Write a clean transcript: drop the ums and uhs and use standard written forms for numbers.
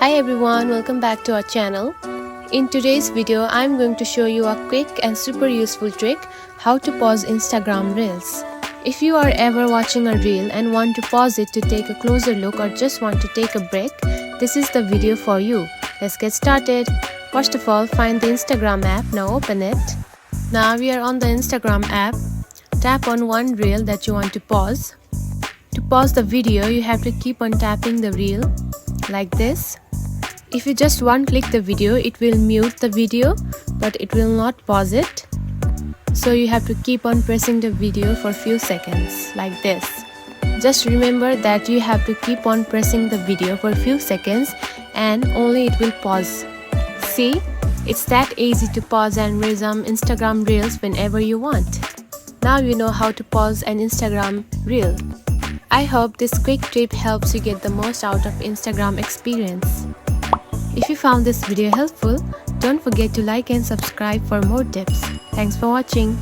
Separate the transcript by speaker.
Speaker 1: Hi everyone, welcome back to our channel. In today's video, I'm going to show you a quick and super useful trick how to pause Instagram Reels. If you are ever watching a reel and want to pause it to take a closer look or just want to take a break, this is the video for you. Let's get started. First of all, find the Instagram app. Now open it. Now we are on the Instagram app. Tap on one reel that you want to pause. To pause the video, you have to keep on tapping the reel like this. If you just one click the video, it will mute the video, but it will not pause it. So you have to keep on pressing the video for few seconds like this. Just remember that you have to keep on pressing the video for few seconds and only it will pause. See, it's that easy to pause and resume Instagram Reels whenever you want. Now you know how to pause an Instagram Reel. I hope this quick tip helps you get the most out of Instagram experience. If you found this video helpful, don't forget to like and subscribe for more tips. Thanks for watching.